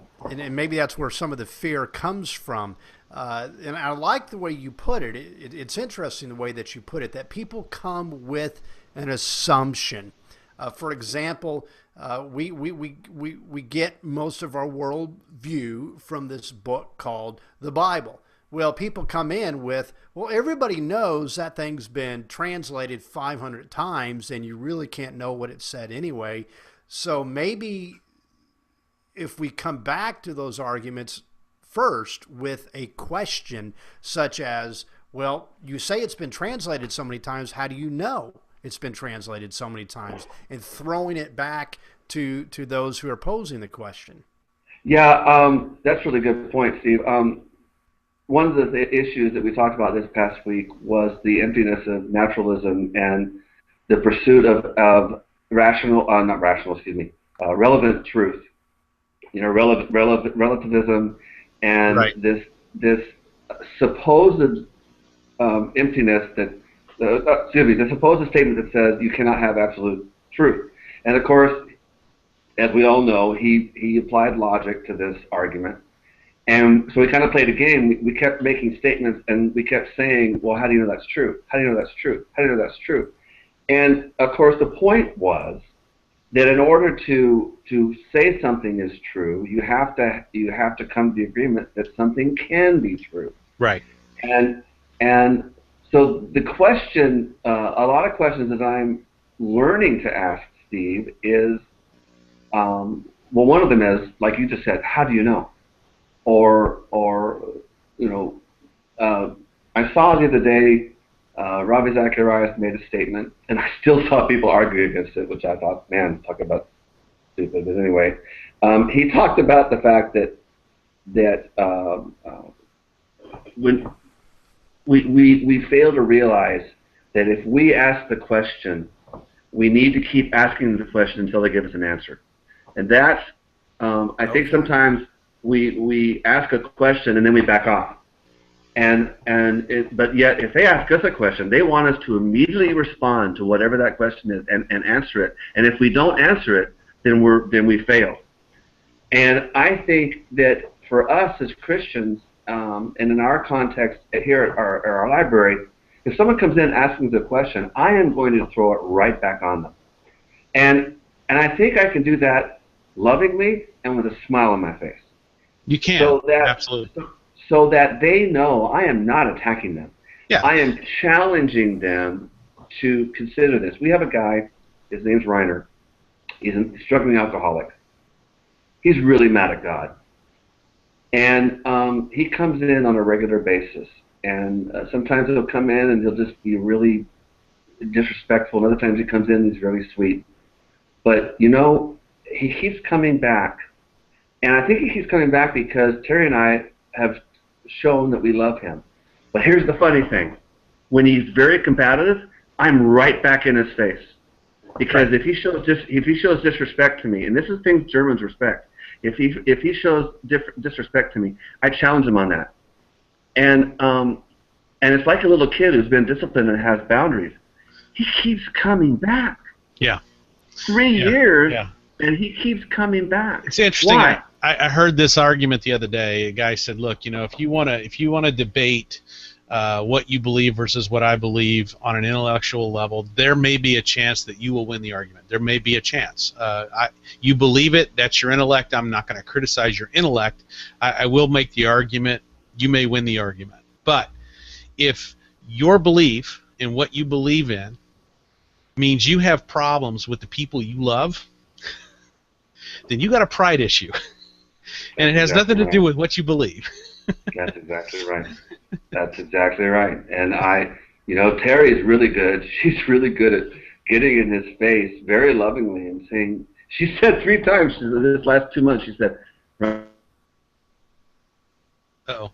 maybe that's where some of the fear comes from. And I like the way you put it. It's interesting the way that you put it, that people come with an assumption. For example, we get most of our world view from this book called the Bible. Well, people come in with, well, everybody knows that thing's been translated 500 times and you really can't know what it said anyway. So maybe if we come back to those arguments first with a question such as, well, you say it's been translated so many times, how do you know it's been translated so many times? And throwing it back to those who are posing the question. Yeah, that's a really good point, Steve. One of the issues that we talked about this past week was the emptiness of naturalism and the pursuit of relevant truth. You know, relativism and Right. this supposed emptiness that, the supposed statement that says you cannot have absolute truth. And of course, as we all know, he applied logic to this argument. And so we kind of played a game. We kept making statements, and we kept saying, well, how do you know that's true? How do you know that's true? How do you know that's true? And, of course, the point was that in order to say something is true, you have to come to the agreement that something can be true. Right. And so the question, a lot of questions that I'm learning to ask, Steve, is, well, one of them is, like you just said, how do you know? Or you know, I saw the other day, Ravi Zacharias made a statement, and I still saw people argue against it, which I thought, man, talk about stupid. But anyway, he talked about the fact that when we fail to realize that if we ask the question, we need to keep asking the question until they give us an answer, and that's I think sometimes we ask a question and then we back off. But yet, if they ask us a question, they want us to immediately respond to whatever that question is and answer it. And if we don't answer it, then we fail. And I think that for us as Christians, and in our context here at our library, if someone comes in asking the question, I am going to throw it right back on them. And I think I can do that lovingly and with a smile on my face. You can. Absolutely. So that they know I am not attacking them. Yeah. I am challenging them to consider this. We have a guy, his name's Reiner. He's a struggling alcoholic. He's really mad at God. And he comes in on a regular basis. And sometimes he'll come in and he'll just be really disrespectful. And other times he comes in and he's really sweet. But, you know, he keeps coming back. And I think he keeps coming back because Terry and I have shown that we love him. But here's the funny thing. When he's very combative, I'm right back in his face. Because if he shows disrespect to me, and this is things Germans respect, if he shows disrespect to me, I challenge him on that. And it's like a little kid who's been disciplined and has boundaries. He keeps coming back. Yeah. 3 years. Yeah. And he keeps coming back. It's interesting. Why? I heard this argument the other day. A guy said, "Look, you know, if you want to debate what you believe versus what I believe on an intellectual level, there may be a chance that you will win the argument. There may be a chance. You believe it. That's your intellect. I'm not going to criticize your intellect. I will make the argument. You may win the argument. But if your belief in what you believe in means you have problems with the people you love, then you got a pride issue." And it has nothing to do with what you believe. That's exactly right. That's exactly right. And Terry is really good. She's really good at getting in his face very lovingly and saying, she said 3 times this last 2 months, she said, uh-oh.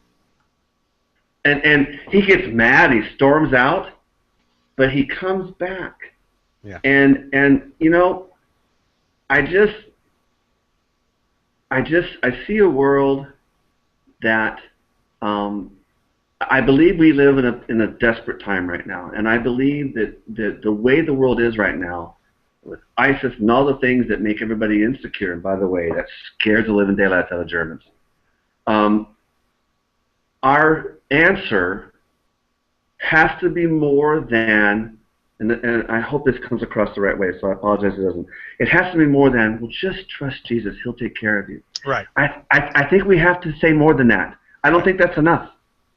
And he gets mad, he storms out, but he comes back. Yeah. And you know, I see a world that I believe we live in a desperate time right now, and I believe that the way the world is right now, with ISIS and all the things that make everybody insecure, and by the way, that scares the living daylights out of Germans, our answer has to be more than and I hope this comes across the right way, so I apologize if it doesn't. It has to be more than, well, just trust Jesus. He'll take care of you. Right. I think we have to say more than that. I don't think that's enough.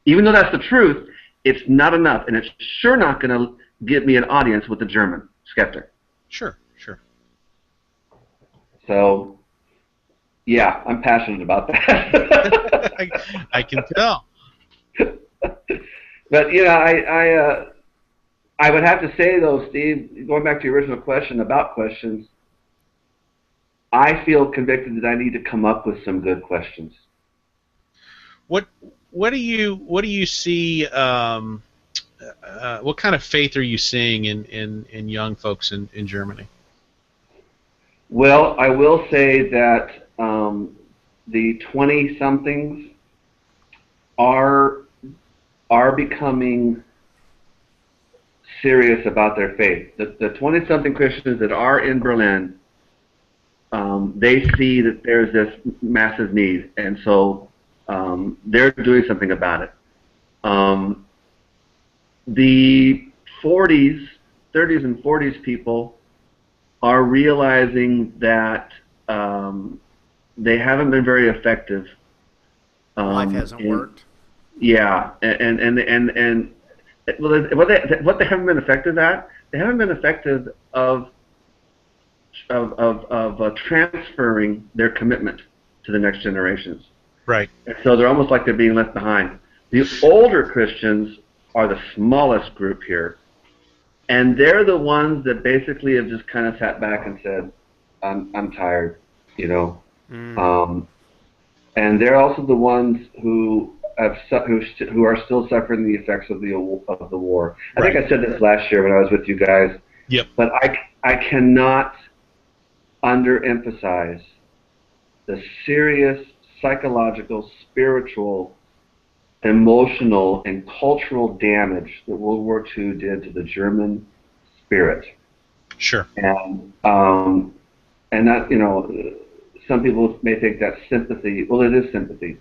Even though that's the truth, it's not enough, and it's sure not going to get me an audience with the German skeptic. Sure. So, yeah, I'm passionate about that. I can tell. But, I would have to say, though, Steve, going back to your original question about questions, I feel convicted that I need to come up with some good questions. What do you see? What kind of faith are you seeing in young folks in Germany? Well, I will say that the 20-somethings are becoming serious about their faith. The 20-something Christians that are in Berlin, they see that there's this massive need, and so they're doing something about it. The 30s and 40s people are realizing that they haven't been very effective. Life hasn't worked. Yeah, and what they haven't been effective at, they haven't been effective of transferring their commitment to the next generations. Right. And so they're almost like they're being left behind. The older Christians are the smallest group here, and they're the ones that basically have just kind of sat back and said, "I'm tired," And they're also the ones who are still suffering the effects of the war. I think I said this last year when I was with you guys. Yep. But I cannot underemphasize the serious psychological, spiritual, emotional, and cultural damage that World War II did to the German spirit. Sure. And that, some people may think that's sympathy. Well, it is sympathy.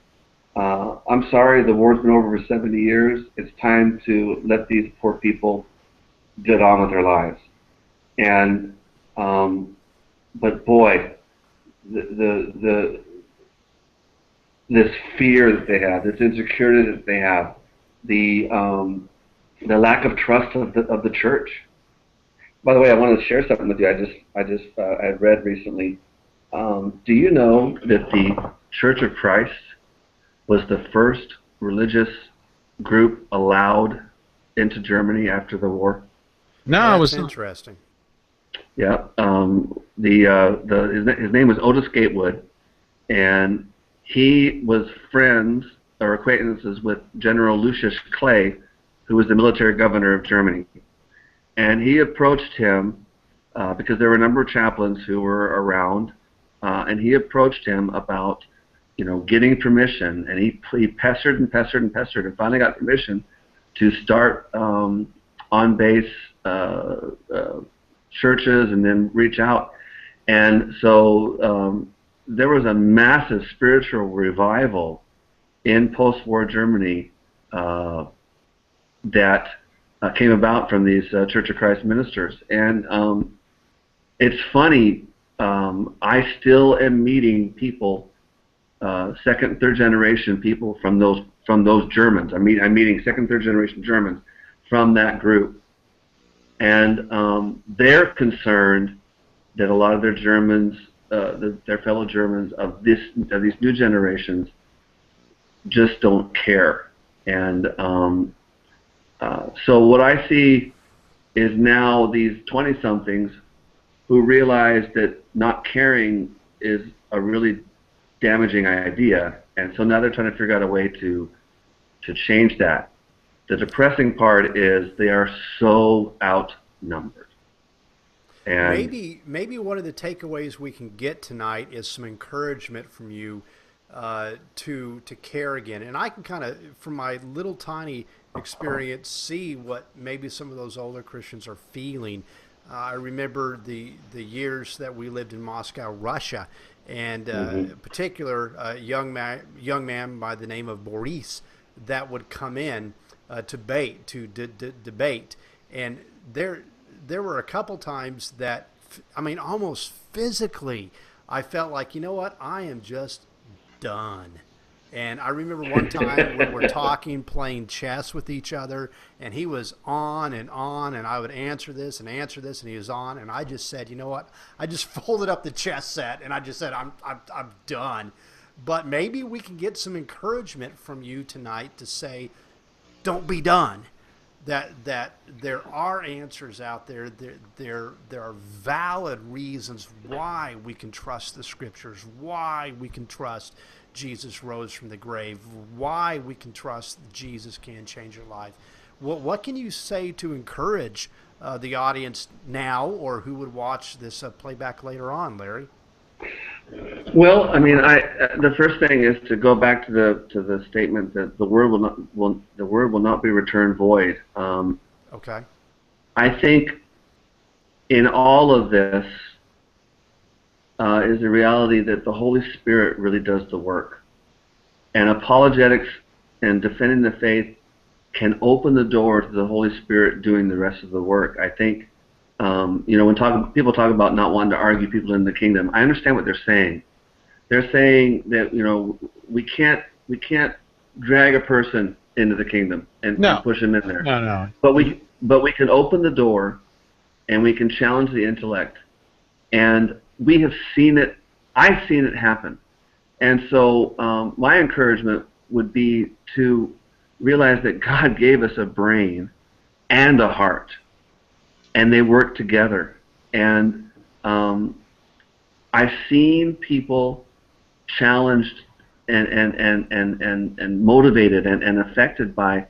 I'm sorry, the war's been over for 70 years. It's time to let these poor people get on with their lives. And but boy, this fear that they have, this insecurity that they have, the lack of trust of the church. By the way, I wanted to share something with you. I read recently. Do you know that the Church of Christ was the first religious group allowed into Germany after the war? No, it was interesting. Yeah. His name was Otis Gatewood, and he was friends or acquaintances with General Lucius Clay, who was the military governor of Germany. And he approached him because there were a number of chaplains who were around, and he approached him about, getting permission. And he pestered and pestered and pestered, and finally got permission to start on-base churches and then reach out. And so there was a massive spiritual revival in post-war Germany that came about from these Church of Christ ministers. And it's funny, I still am meeting people, second, third generation people from those Germans. I'm meeting second, third generation Germans from that group. And they're concerned that a lot of their Germans, their fellow Germans of these new generations, just don't care. And so what I see is now these 20-somethings who realize that not caring is a really damaging idea, and so now they're trying to figure out a way to change that. The depressing part is they are so outnumbered. And maybe one of the takeaways we can get tonight is some encouragement from you to care again. And I can kind of, from my little tiny experience, see what maybe some of those older Christians are feeling. I remember the years that we lived in Moscow, Russia, and in particular a young man by the name of Boris that would come in to debate, and there were a couple times that, I mean, almost physically, I felt like, you know what, I am just done. And I remember one time when we're talking, playing chess with each other, and he was on, and I would answer this, and he was on, and I just said, you know what? I just folded up the chess set, and I just said, I'm done. But maybe we can get some encouragement from you tonight to say, don't be done. That there are answers out there. There are valid reasons why we can trust the Scriptures, why we can trust Jesus rose from the grave, why we can trust Jesus can change your life. What can you say to encourage the audience now, or who would watch this playback later on, Larry? Well, I mean, the first thing is to go back to the statement that the word will not be returned void. Okay. I think in all of this is the reality that the Holy Spirit really does the work, and apologetics and defending the faith can open the door to the Holy Spirit doing the rest of the work. I think, when people talk about not wanting to argue people in the kingdom, I understand what they're saying. They're saying that we can't drag a person into the kingdom and push them in there. No. But we can open the door, and we can challenge the intellect, and we have seen it. I've seen it happen, and so my encouragement would be to realize that God gave us a brain and a heart, and they work together. And I've seen people challenged and motivated and affected by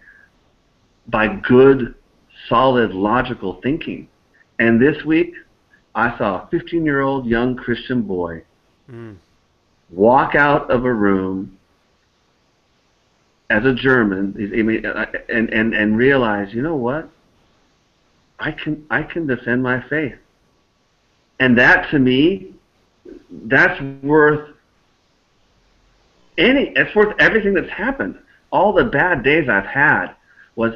good, solid, logical thinking. And this week, I saw a 15-year-old young Christian boy walk out of a room as a German, and realize, you know what? I can defend my faith, and that to me, that's worth everything that's happened. All the bad days I've had was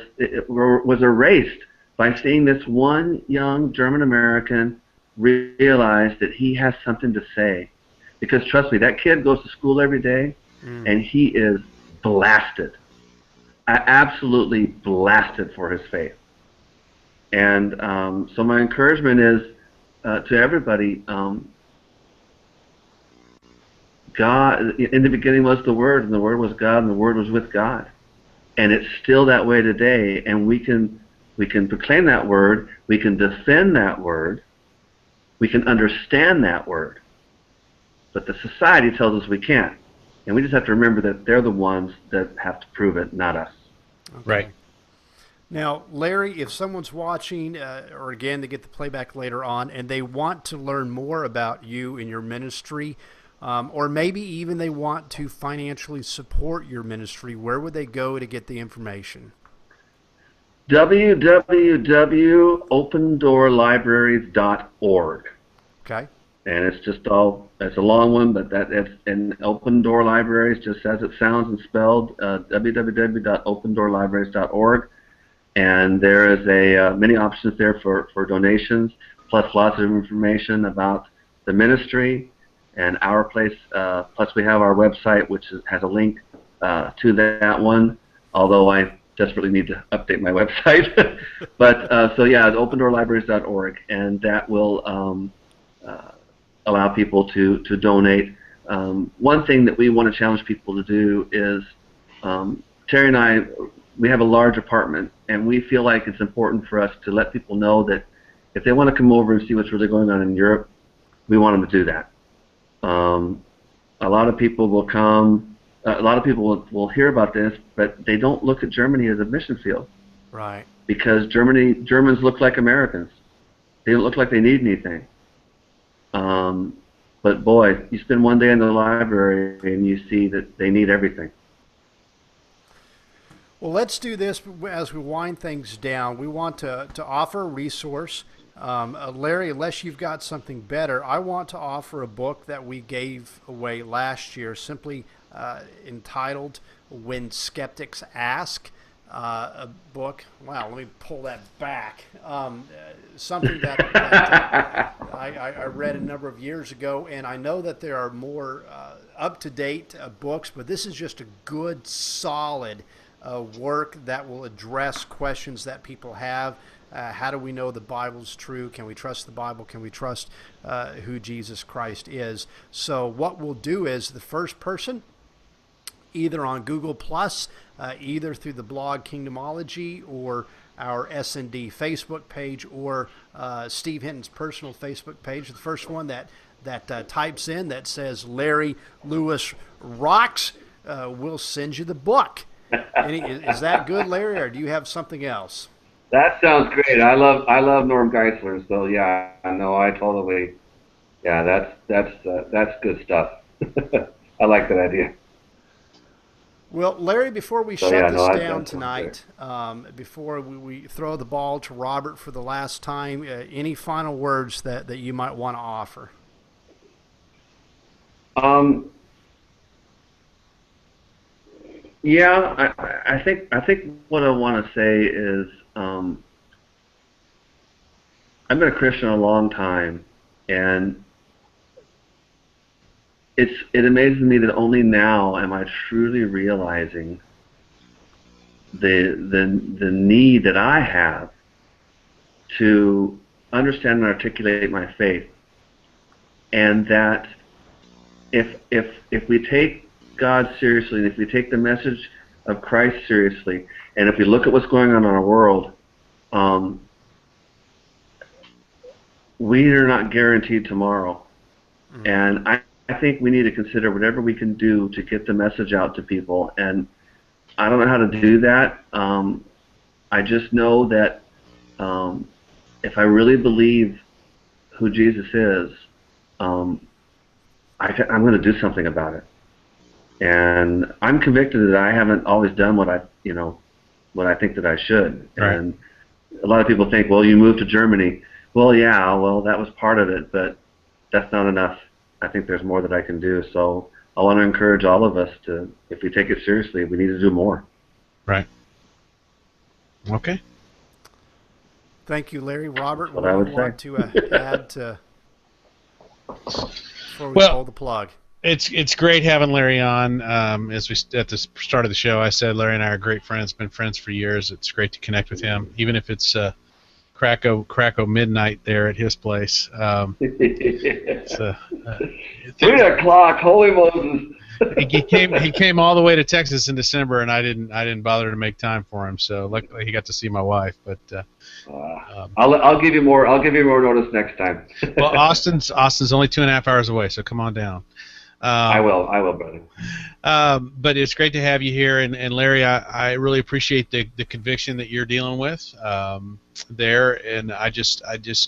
erased by seeing this one young German American realize that he has something to say. Because trust me, that kid goes to school every day, and he is blasted, absolutely blasted for his faith. And so my encouragement is to everybody, God, in the beginning was the Word, and the Word was God, and the Word was with God. And it's still that way today, and we can proclaim that Word, we can defend that Word, we can understand that Word. But the society tells us we can't. And we just have to remember that they're the ones that have to prove it, not us. Okay. Right. Now, Larry, if someone's watching, or again, they get the playback later on, and they want to learn more about you and your ministry, or maybe even they want to financially support your ministry, where would they go to get the information? www.opendoorlibraries.org. Okay. And it's just it's a long one, but it's in Open Door Libraries, just as it sounds and spelled, www.opendoorlibraries.org. And there is many options there for donations, plus lots of information about the ministry and our place. Plus we have our website, which has a link to that one, although I desperately need to update my website. But so yeah, it's opendoorlibraries.org, and that will allow people to donate. One thing that we want to challenge people to do is, Terry and I, we have a large apartment, and we feel like it's important for us to let people know that if they want to come over and see what's really going on in Europe, we want them to do that. A lot of people will come, a lot of people will hear about this, but they don't look at Germany as a mission field. Right. Because Germans look like Americans. They don't look like they need anything. But boy, you spend one day in the library and you see that they need everything. Well, let's do this as we wind things down. We want to offer a resource. Larry, unless you've got something better, I want to offer a book that we gave away last year, simply entitled When Skeptics Ask. a book. Wow, let me pull that back. Something that I read a number of years ago, and I know that there are more up-to-date books, but this is just a good, solid work that will address questions that people have. How do we know the Bible's true? Can we trust the Bible? Can we trust who Jesus Christ is? So what we'll do is the first person, either on Google Plus, either through the blog Kingdomology or our S&D Facebook page, or Steve Hinton's personal Facebook page. The first one that types in that says Larry Lewis rocks, we'll send you the book. Is that good, Larry, or do you have something else? That sounds great. I love Norm Geisler. So yeah, no, I totally. Yeah, that's good stuff. I like that idea. Well, Larry, before we shut this down tonight, before we throw the ball to Robert for the last time, any final words that you might want to offer? Yeah, I think what I want to say is I've been a Christian a long time, and it amazes me that only now am I truly realizing the need that I have to understand and articulate my faith, and that if we take God seriously, and if we take the message of Christ seriously, and if we look at what's going on in our world, we are not guaranteed tomorrow. Mm-hmm. And I think we need to consider whatever we can do to get the message out to people. And I don't know how to do that. I just know that if I really believe who Jesus is, I'm going to do something about it. And I'm convicted that I haven't always done what I think that I should. Right. And a lot of people think, well, you moved to Germany. Well, yeah, well, that was part of it, but that's not enough. I think there's more that I can do. So I want to encourage all of us to, if we take it seriously, we need to do more. Right. Okay. Thank you, Larry. Robert, what do you want to add to before we pull the plug? It's great having Larry on. As we at the start of the show, I said Larry and I are great friends. Been friends for years. It's great to connect with him, even if it's Krakow midnight there at his place. 3 o'clock, holy Moses. he came all the way to Texas in December, and I didn't bother to make time for him. So luckily he got to see my wife. But I'll give you more. I'll give you more notice next time. Well, Austin's only 2.5 hours away, so come on down. I will, brother. But it's great to have you here, and Larry, I really appreciate the conviction that you're dealing with there, and I just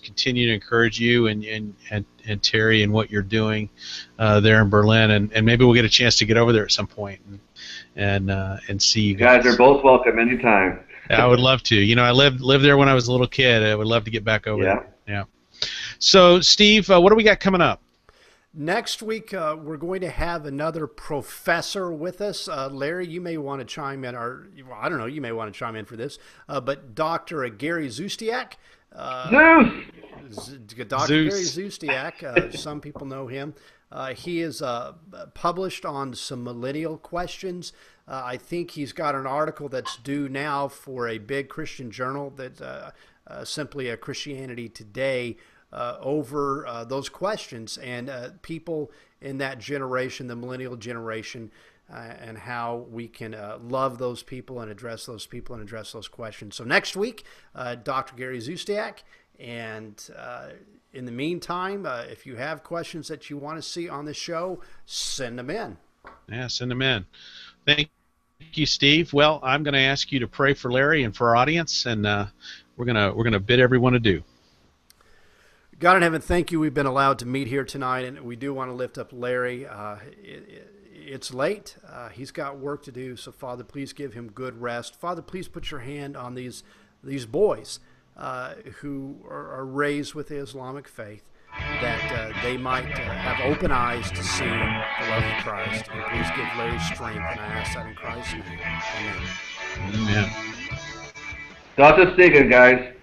continue to encourage you and Terry and what you're doing there in Berlin, and maybe we'll get a chance to get over there at some point and see you guys. You guys are both welcome anytime. I would love to. I lived there when I was a little kid. I would love to get back over there. Yeah. So, Steve, what do we got coming up? Next week, we're going to have another professor with us. Larry, you may want to chime in, or I don't know, you may want to chime in for this. But Dr. Gary Zustiak. Dr. Gary Zustiak, some people know him. He is published on some millennial questions. I think he's got an article that's due now for a big Christian journal that simply a Christianity Today. Over those questions and people in that generation, the millennial generation, and how we can love those people and address those people and address those questions. So next week, Dr. Gary Zustiak. And in the meantime, if you have questions that you want to see on the show, send them in. Yeah, send them in. Thank you, Steve. Well, I'm going to ask you to pray for Larry and for our audience, and we're gonna bid everyone adieu. God in heaven, thank you. We've been allowed to meet here tonight, and we do want to lift up Larry. It's late. He's got work to do, so Father, please give him good rest. Father, please put your hand on these boys who are raised with the Islamic faith. that they might have open eyes to see the love of Christ. And please give Larry strength, and I ask that in Christ's name. Amen. Amen. Gottes Segen, guys.